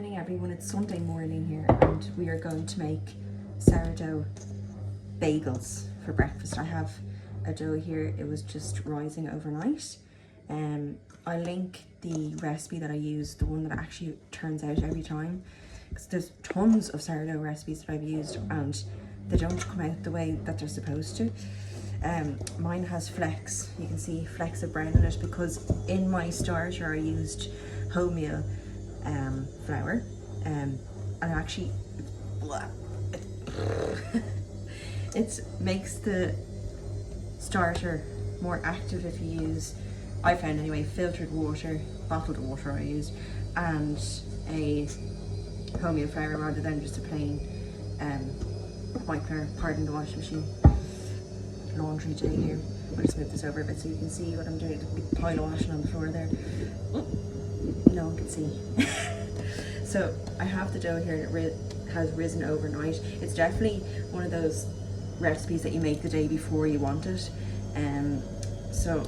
morning everyone, it's Sunday morning here and we are going to make sourdough bagels for breakfast. I have a dough here, it was just rising overnight. I'll link the recipe that I use, the one that actually turns out every time, because there's tons of sourdough recipes that I've used and they don't come out the way that they're supposed to. Mine has flecks, you can see flecks of brown in it because in my starter I used wholemeal flour, and actually it makes the starter more active if you use, I found anyway, filtered water, bottled water I used, and a wholemeal flour rather than just a plain white flour. Pardon the washing machine. Laundry day here. I'll just move this over a bit so you can see what I'm doing. There's a big pile of washing on the floor there. No one can see. So I have the dough here and it has risen overnight. It's definitely one of those recipes that you make the day before you want it. So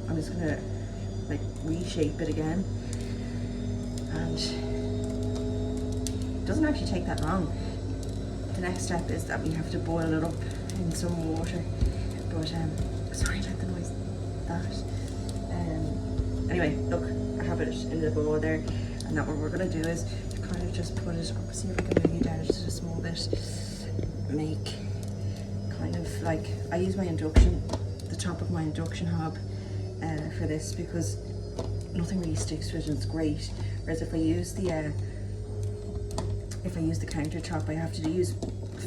I'm just gonna like reshape it again, and it doesn't actually take that long. The next step is that we have to boil it up in some water, but sorry about the noise. Anyway, look, I have it in the bowl there, and now what we're gonna do is kind of just put it, I'll see if I can move you down just a small bit, make kind of like, I use my induction, the top of my induction hob for this because nothing really sticks to it and it's great. Whereas if I use the countertop, I have to use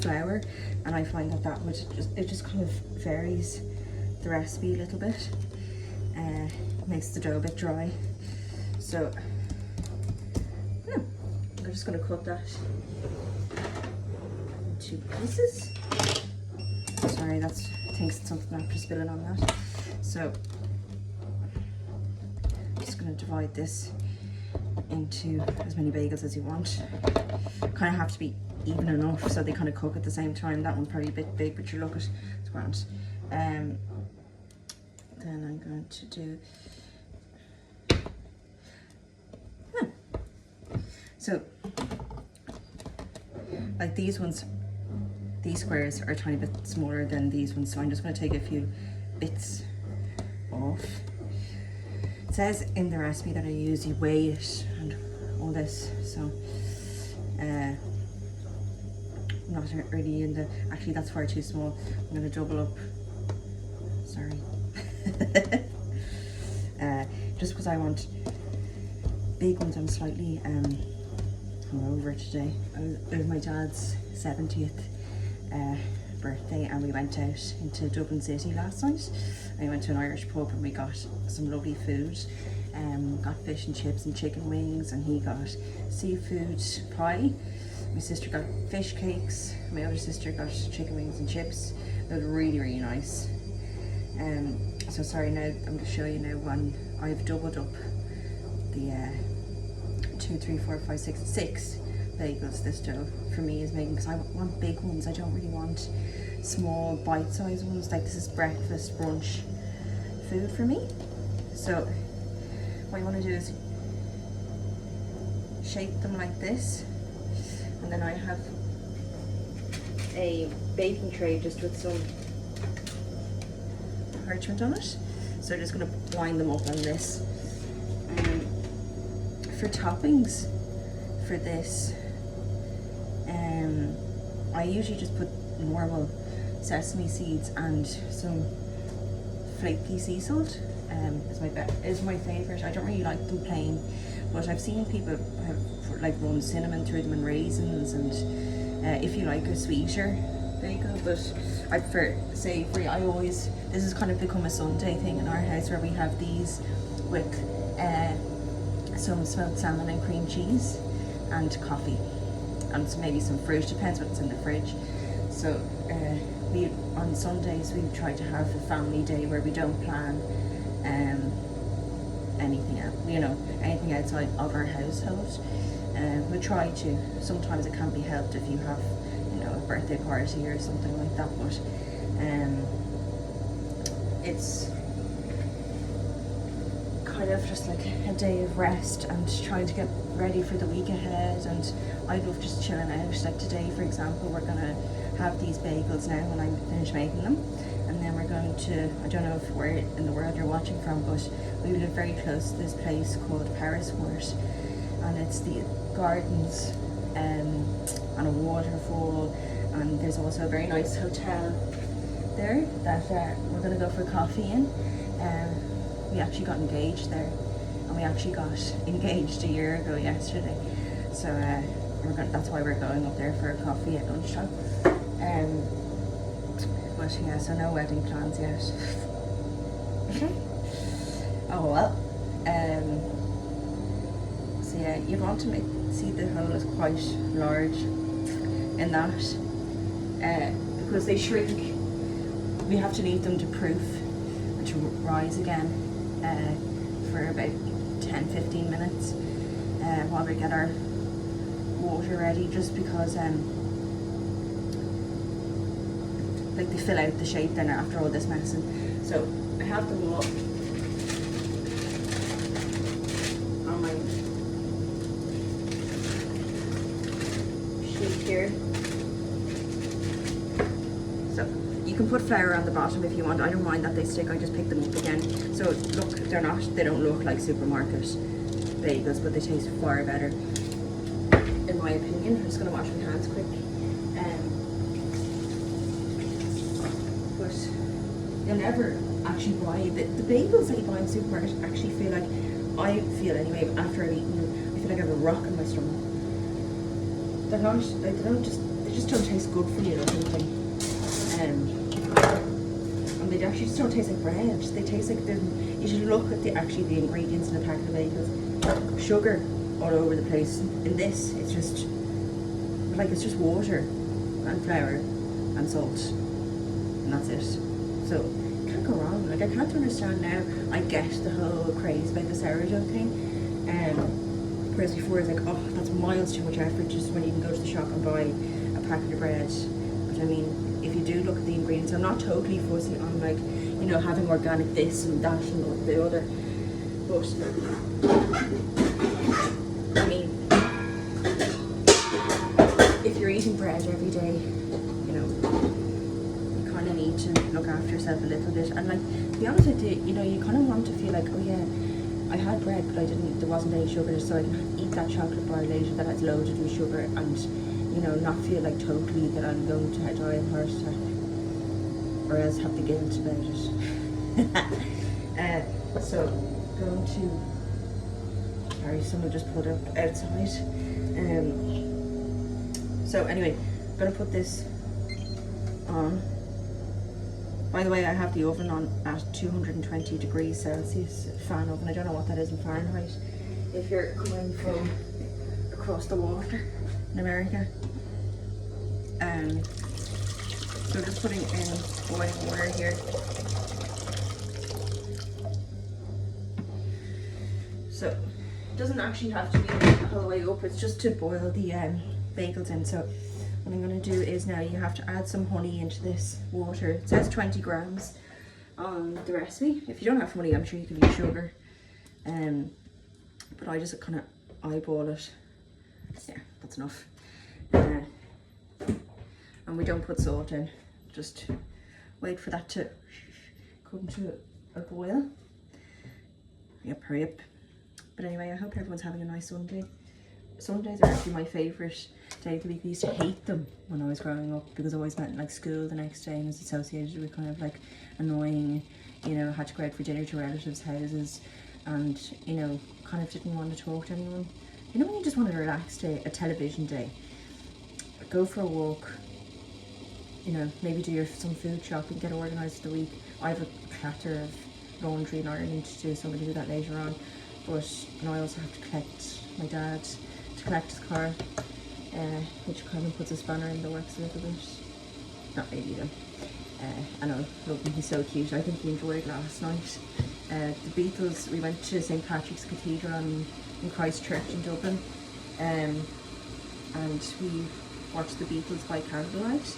flour, and I find that would just kind of varies the recipe a little bit, makes the dough a bit dry. So yeah, I'm just going to cut that into pieces. Sorry, that's, I think it's something after spilling on that. So I'm just going to divide this into as many bagels as you want. Kind of have to be even enough so they kind of cook at the same time. That one's probably a bit big, but you look at it's grand. Then I'm going to do so like these ones, these squares are a tiny bit smaller than these ones, so I'm just going to take a few bits off. It says in the recipe that I use you weigh it and all this, so I'm not really in the, actually that's far too small. I'm going to double up, sorry. Just because I want big ones. I'm slightly hungover today. It was my dad's 70th birthday and we went out into Dublin City last night. I went to an Irish pub and we got some lovely food. Got fish and chips and chicken wings, and he got seafood pie. My sister got fish cakes, my other sister got chicken wings and chips. It was really, really nice. So sorry, now I'm going to show you now one. I've doubled up the 2, 3, 4, 5, 6 bagels this dough for me is making, because I want big ones. I don't really want small bite-sized ones. Like, this is breakfast, brunch food for me. So what you want to do is shape them like this, and then I have a baking tray just with some parchment on it. So I'm just going to line them up on this. For toppings for this, I usually just put normal sesame seeds and some flaky sea salt. Is my favourite. I don't really like them plain, but I've seen people have like run cinnamon through them and raisins, and if you like a sweeter bagel, but I prefer savoury. This has kind of become a Sunday thing in our house where we have these with some smoked salmon and cream cheese and coffee and maybe some fruit, depends what's in the fridge. So we on Sundays we try to have a family day where we don't plan anything else, anything outside of our household. We try to. Sometimes it can't be helped if you have a birthday party or something like that, but it's kind of just like a day of rest and trying to get ready for the week ahead, and I love just chilling out. Like today, for example, we're gonna have these bagels now when I finish making them, and then we're going to, I don't know if where in the world you're watching from, but we live very close to this place called Paris, and it's the gardens and a waterfall, and there's also a very nice hotel there that we're going to go for coffee in. We actually got engaged there, and we actually got engaged a year ago yesterday, so that's why we're going up there for a coffee at lunchtime. But yeah, so no wedding plans yet. Oh well. So yeah, you'd want to see the hole is quite large in that, because they shrink. We have to leave them to proof and to rise again for about 10-15 minutes while we get our water ready, just because like they fill out the shape then after all this messing. So I have them all on my sheet here. So you can put flour on the bottom if you want. I don't mind that they stick, I just pick them up again. So look, they don't look like supermarket bagels, but they taste far better in my opinion. I'm just gonna wash my hands quick. But you'll never actually buy the bagels that you buy in the supermarket. Actually feel like, I feel anyway, after I've eaten them, I feel like I have a rock in my stomach. They're not like, they just don't taste good for you or something. And they actually just don't taste like bread. They taste like you should look at the ingredients in a packet of bagels. Sugar all over the place. In this, it's just water and flour and salt, and that's it. So you can't go wrong. Like, I can't understand now. I get the whole craze about the sourdough thing. Whereas before it's like, oh, that's miles too much effort just when you can go to the shop and buy a packet of bread. But I mean, if you do look at the ingredients, I'm not totally fussy on, like, you know, having organic this and that and the other, but I mean, if you're eating bread every day, you know, you kind of need to look after yourself a little bit. And like, to be honest with you, you know, you kind of want to feel like, oh yeah, I had bread, but there wasn't any sugar, so I can eat that chocolate bar later that has loaded with sugar, and, you know, not feel like totally that I'm going to die of a heart attack, or else have the guilt about it. So going to, sorry, someone just put up outside. So anyway, I'm gonna put this on. By the way, I have the oven on at 220 degrees Celsius, fan oven. I don't know what that is in Fahrenheit if you're coming from across the water in America. So just putting in boiling water here. So it doesn't actually have to be all the way up, it's just to boil the bagels in. So what I'm going to do is, now you have to add some honey into this water. It says 20 grams on the recipe. If you don't have honey, I'm sure you can use sugar. But I just kind of eyeball it. Yeah, that's enough. And we don't put salt in, just wait for that to come to a boil. Yep, hurry up. But anyway, I hope everyone's having a nice Sunday. Sundays are actually my favourite day of the week. I used to hate them when I was growing up, because I always meant like school the next day and was associated with kind of like annoying, you know, had to go out for dinner to relatives' houses, and, you know, kind of didn't want to talk to anyone. You know, when you just want a relaxed day, a television day, go for a walk, you know, maybe do some food shopping, get organised for the week. I have a clatter of laundry and ironing to do, so I'm going to do that later on. But, and I also have to collect my dad, to collect his car, which kind of puts a spanner in the works a little bit. Not really though. I know, love him, he's so cute. I think he enjoyed last night. The Beatles, we went to St. Patrick's Cathedral in Christchurch in Dublin, and we watched the Beatles by candlelight.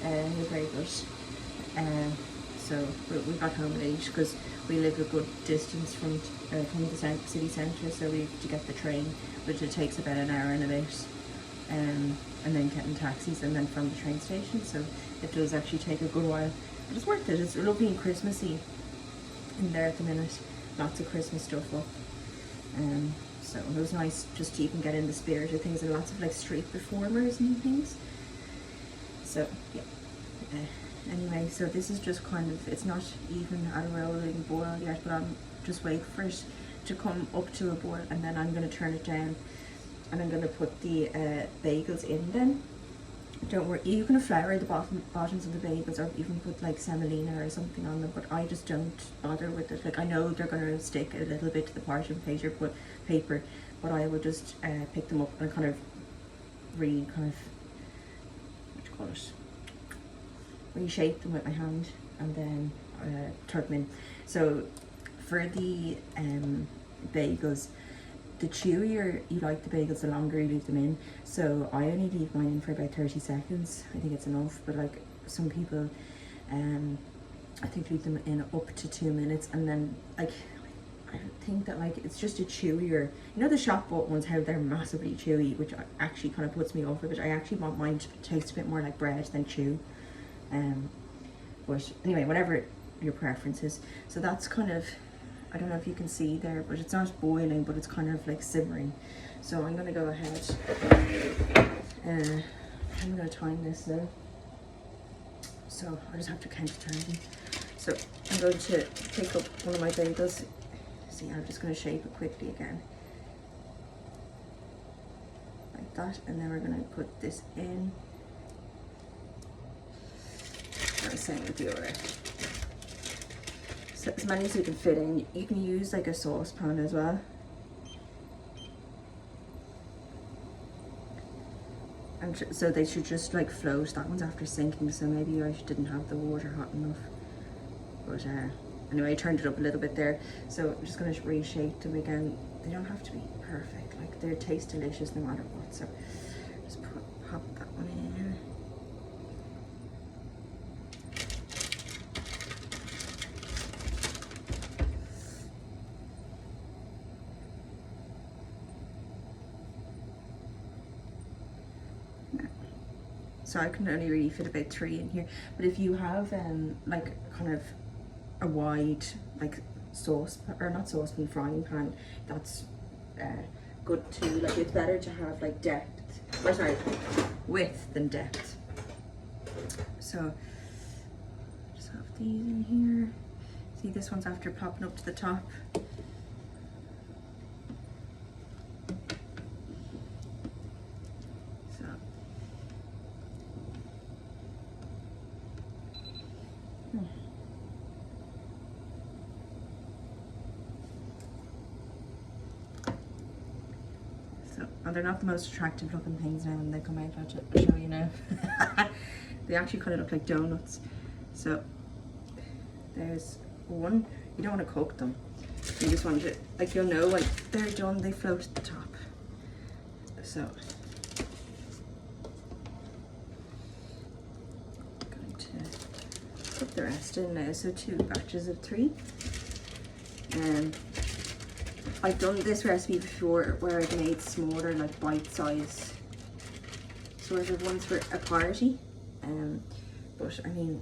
It was very good. So we got home late because we live a good distance from the city centre, so we have to get the train, which it takes about an hour and a bit, and then getting taxis and then from the train station, so it does actually take a good while, but it's worth it. It's lovely and Christmassy in there at the minute, lots of Christmas stuff up, so it was nice just to even get in the spirit of things, and lots of like street performers and things. So yeah, anyway, so this is just kind of, it's not even at a rolling boil yet, but I'm just waiting for it to come up to a boil, and then I'm going to turn it down, and I'm going to put the bagels in then. Don't worry, you can flour the bottoms of the bagels, or even put like semolina or something on them, but I just don't bother with it. Like, I know they're going to stick a little bit to the parchment paper, but I will just pick them up and kind of reshape them with my hand, and then turn them in. So for the bagels, the chewier you like the bagels, the longer you leave them in. So I only leave mine in for about 30 seconds. I think it's enough, but like some people, I think leave them in up to 2 minutes, and then like I think that like it's just a chewier, you know, the shop bought ones, how they're massively chewy, which actually kind of puts me off of it. I actually want mine to taste a bit more like bread than chew. But anyway, whatever your preference is. So that's kind of, I don't know if you can see there, but it's not boiling, but it's kind of like simmering. So I'm gonna go ahead, I'm gonna time this now. So I just have to count the time. So I'm going to pick up one of my bagels. See, I'm just going to shape it quickly again, like that, and then we're going to put this in. I'm saying with the other. So as many as you can fit in. You can use like a saucepan as well. And so they should just like float. That one's after sinking, so maybe I didn't have the water hot enough. But anyway, I turned it up a little bit there. So I'm just going to reshape them again. They don't have to be perfect. Like, they taste delicious no matter what. So just pop that one in. So I can only really fit about 3 in here, but if you have like kind of a wide like frying pan, that's good too. Like, it's better to have like width than depth. So just have these in here. See, this one's after popping up to the top. And they're not the most attractive looking things now when they come out. I'll show you now. They actually kind of look like donuts. So there's one. You don't want to cook them. You just want to, like, you'll know when they're done, they float at the top. So I'm going to put the rest in now. So 2 batches of 3. And I've done this recipe before where I've made smaller, like bite-size sort of ones for a party. But I mean,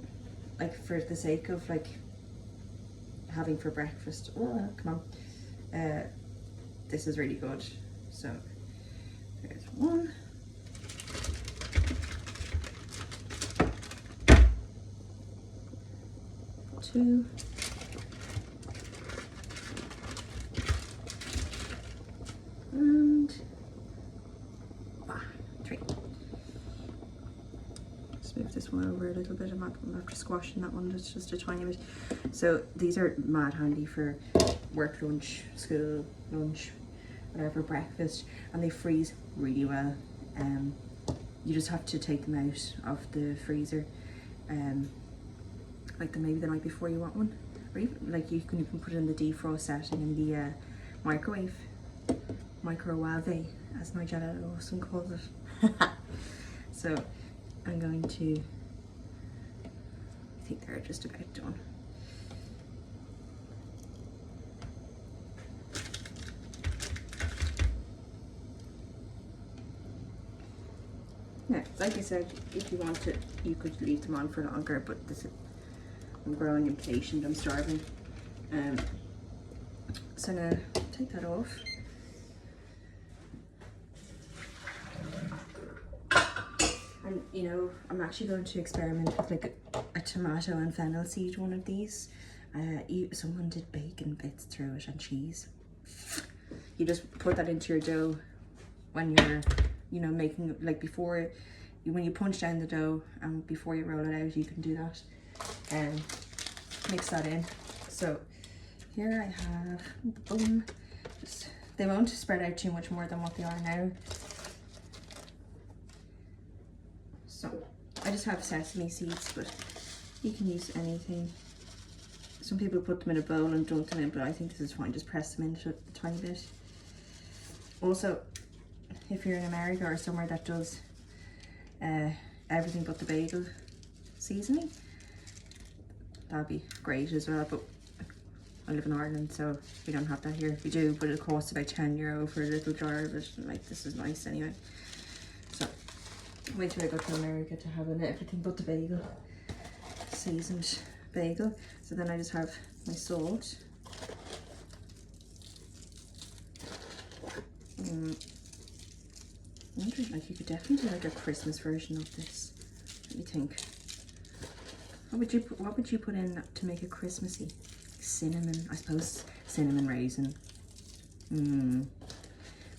like, for the sake of like having for breakfast, oh come on, this is really good. So there's 1. Two. And 3. Just move this one over a little bit. I'm after squashing that one just a tiny bit. So these are mad handy for work lunch, school lunch, whatever, breakfast, and they freeze really well. You just have to take them out of the freezer, like maybe the night before you want one, or even like you can put it in the defrost setting in the microwave. Microwave, as Nigella Lawson calls it. So I'm going to, I think they're just about done. Yeah, like I said, if you wanted, you could leave them on for longer, but this is, I'm growing impatient, I'm starving. So now take that off. And you know, I'm actually going to experiment with like a tomato and fennel seed one of these. Someone did bacon bits through it and cheese. You just put that into your dough when you're, you know, making, like before, when you punch down the dough and before you roll it out, you can do that and mix that in. So here I have the bun. They won't spread out too much more than what they are now. So I just have sesame seeds, but you can use anything. Some people put them in a bowl and dunk them in, but I think this is fine. Just press them into a tiny bit. Also, if you're in America or somewhere that does everything but the bagel seasoning, that'd be great as well. But I live in Ireland, so we don't have that here. We do, but it costs about €10 for a little jar of it. Like, this is nice anyway. So wait till I go to America to have an everything but the bagel seasoned bagel. So then I just have my salt. I'm wondering, like, you could definitely do like a Christmas version of this. Let me think. What would you put in to make it Christmassy? Cinnamon, I suppose. Cinnamon raisin.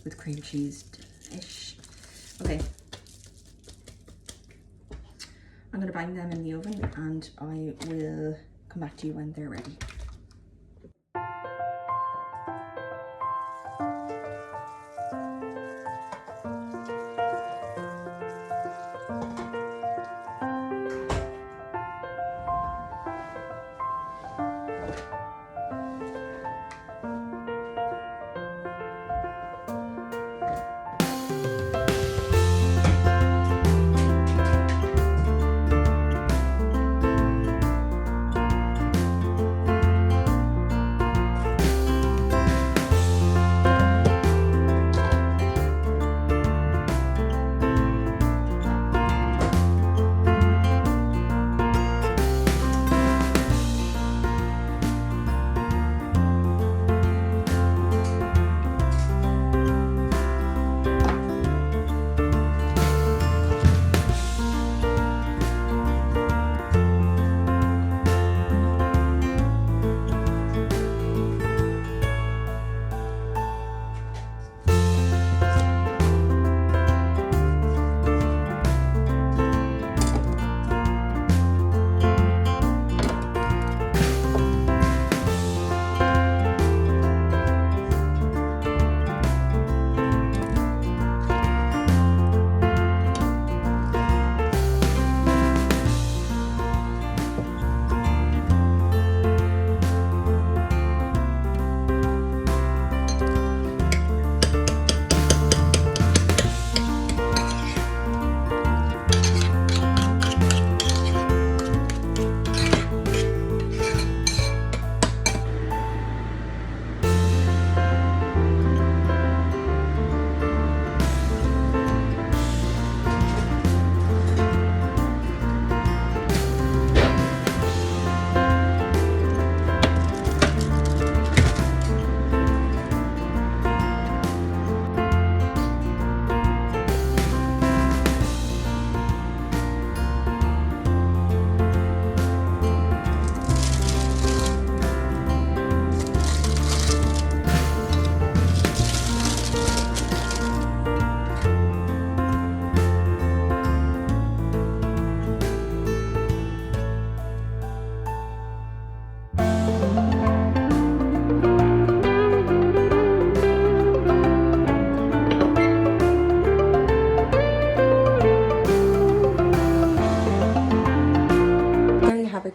With cream cheese. Delish. Okay. I'm going to bang them in the oven and I will come back to you when they're ready.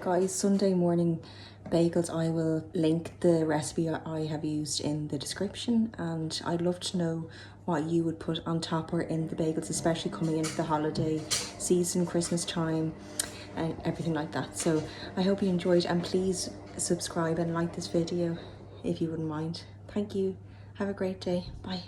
Guys, Sunday morning bagels. I will link the recipe I have used in the description, and I'd love to know what you would put on top or in the bagels, especially coming into the holiday season, Christmas time and everything like that. So I hope you enjoyed, and please subscribe and like this video if you wouldn't mind. Thank you. Have a great day. Bye.